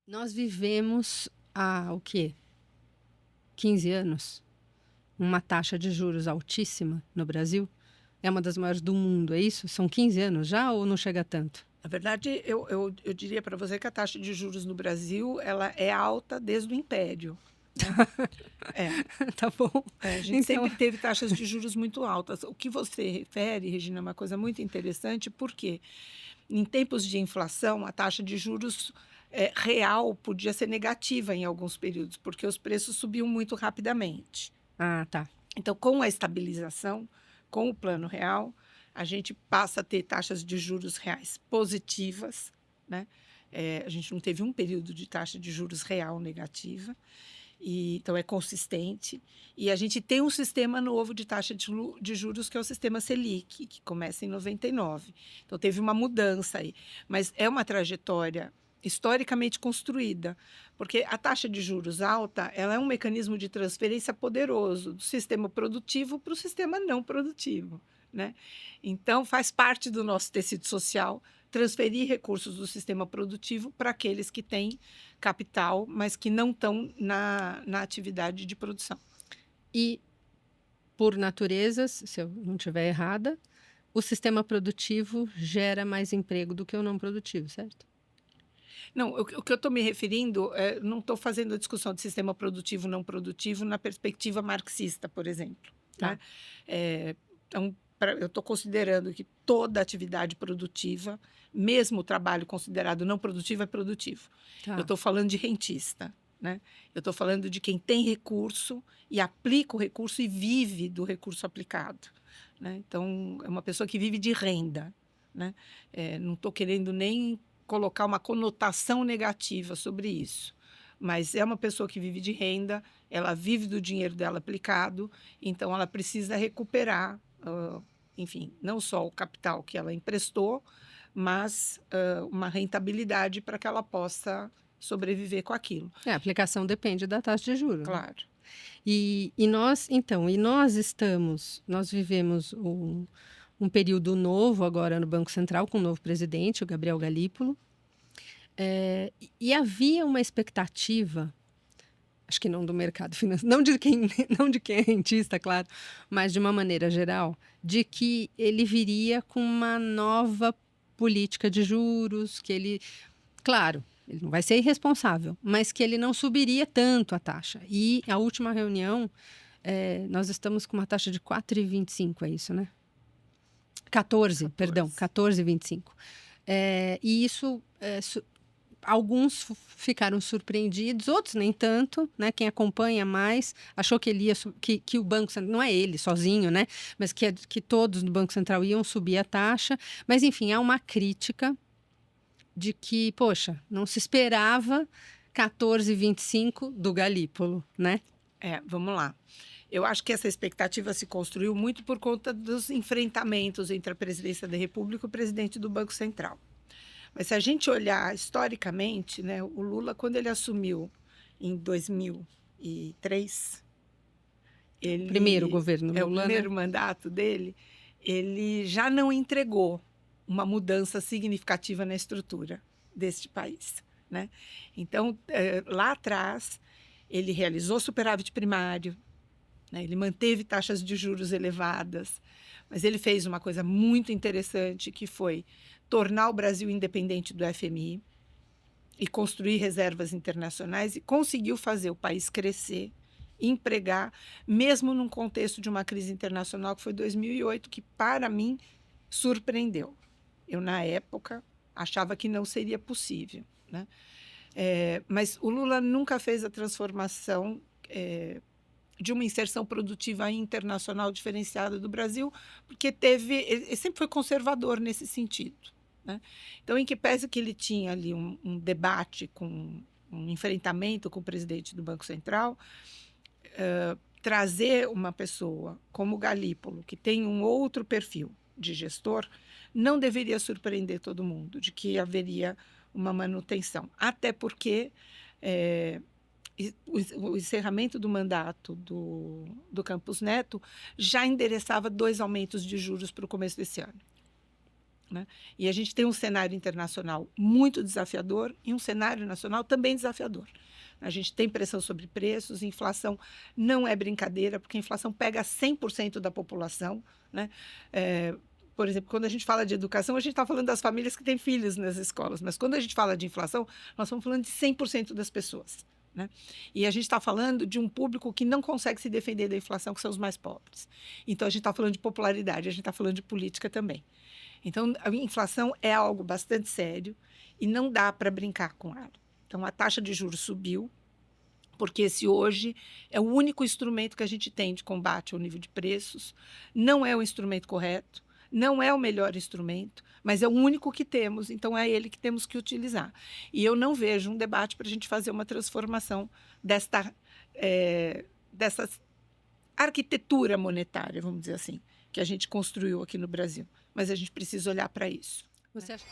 Nós vivemos há o quê? 15 anos? Uma taxa de juros altíssima no Brasil. É uma das maiores do mundo, é isso? São 15 anos já ou não chega a tanto? Na verdade, eu diria para você que a taxa de juros no Brasil ela é alta desde o Império, né? É, Tá bom. a gente Então, sempre teve taxas de juros muito altas. O que você refere, Regina, é uma coisa muito interessante, porque em tempos de inflação, a taxa de juros real podia ser negativa em alguns períodos, porque os preços subiam muito rapidamente. ah, tá. Então, com a estabilização, com o Plano Real, a gente passa a ter taxas de juros reais positivas, né? A gente não teve um período de taxa de juros real negativa, então é consistente. E a gente tem um sistema novo de taxa de juros, que é o sistema Selic, que começa em 99. Então teve uma mudança aí, mas é uma trajetória historicamente construída, porque a taxa de juros alta, ela é um mecanismo de transferência poderoso do sistema produtivo para o sistema não produtivo, né? Então faz parte do nosso tecido social transferir recursos do sistema produtivo para aqueles que têm capital, mas que não estão na atividade de produção. E, por natureza, se eu não estiver errada, o sistema produtivo gera mais emprego do que o não produtivo, certo? Não, o que eu estou me referindo, não estou fazendo a discussão de sistema produtivo não produtivo na perspectiva marxista, por exemplo, Tá. né? Então, eu estou considerando que toda atividade produtiva, mesmo o trabalho considerado não produtivo, é produtivo. Eu Tá. estou falando de rentista, né? Eu estou falando de quem tem recurso e aplica o recurso e vive do recurso aplicado, né? Então, é uma pessoa que vive de renda, né? Não estou querendo nem colocar uma conotação negativa sobre isso, mas é uma pessoa que vive de renda, ela vive do dinheiro dela aplicado, então ela precisa recuperar, enfim, não só o capital que ela emprestou, mas uma rentabilidade para que ela possa sobreviver com aquilo. A aplicação depende da taxa de juros, né? Claro. Nós vivemos um período novo agora no Banco Central com o novo presidente, o Gabriel Galípolo. E havia uma expectativa, acho que não do mercado financeiro, não de quem é rentista, claro, mas de uma maneira geral, de que ele viria com uma nova política de juros, que ele, claro, ele não vai ser irresponsável, mas que ele não subiria tanto a taxa. E a última reunião, nós estamos com uma taxa de 4,25, é isso, né? 14, perdão, 14,25. E isso, alguns ficaram surpreendidos, outros nem tanto, né? Quem acompanha mais achou que ele ia que o Banco Central, não é ele sozinho, né? Mas que todos no Banco Central iam subir a taxa. Mas, enfim, há uma crítica de que, poxa, não se esperava 14,25 do Galípolo, né? Vamos lá. Eu acho que essa expectativa se construiu muito por conta dos enfrentamentos entre a presidência da República e o presidente do Banco Central. Mas se a gente olhar historicamente, né, o Lula, quando ele assumiu em 2003, Primeiro governo o Lula, primeiro né? mandato dele, ele já não entregou uma mudança significativa na estrutura deste país, né? Então, lá atrás, ele realizou superávit primário, né? Ele manteve taxas de juros elevadas, mas ele fez uma coisa muito interessante, que foi tornar o Brasil independente do FMI e construir reservas internacionais, e conseguiu fazer o país crescer, empregar, mesmo num contexto de uma crise internacional que foi 2008, que para mim surpreendeu. Eu, na época, achava que não seria possível, né? Mas o Lula nunca fez a transformação de uma inserção produtiva internacional diferenciada do Brasil, porque ele sempre foi conservador nesse sentido, né? Então, em que pese que ele tinha ali um debate, um enfrentamento com o presidente do Banco Central, trazer uma pessoa como o Galípolo, que tem um outro perfil de gestor, não deveria surpreender todo mundo de que haveria uma manutenção. Até porque o encerramento do mandato do Campos Neto já endereçava 2 aumentos de juros para o começo desse ano. né? E a gente tem um cenário internacional muito desafiador e um cenário nacional também desafiador. A gente tem pressão sobre preços, inflação não é brincadeira, porque a inflação pega 100% da população, né? Por exemplo, quando a gente fala de educação, a gente está falando das famílias que têm filhos nas escolas, mas quando a gente fala de inflação, nós estamos falando de 100% das pessoas, né? E a gente está falando de um público que não consegue se defender da inflação, que são os mais pobres. Então, a gente está falando de popularidade, a gente está falando de política também. Então, a inflação é algo bastante sério e não dá para brincar com ela. Então, a taxa de juros subiu, porque esse hoje é o único instrumento que a gente tem de combate ao nível de preços. Não é o instrumento correto, não é o melhor instrumento, mas é o único que temos, então é ele que temos que utilizar. E eu não vejo um debate para a gente fazer uma transformação dessa arquitetura monetária, vamos dizer assim, que a gente construiu aqui no Brasil. Mas a gente precisa olhar para isso. Você acha...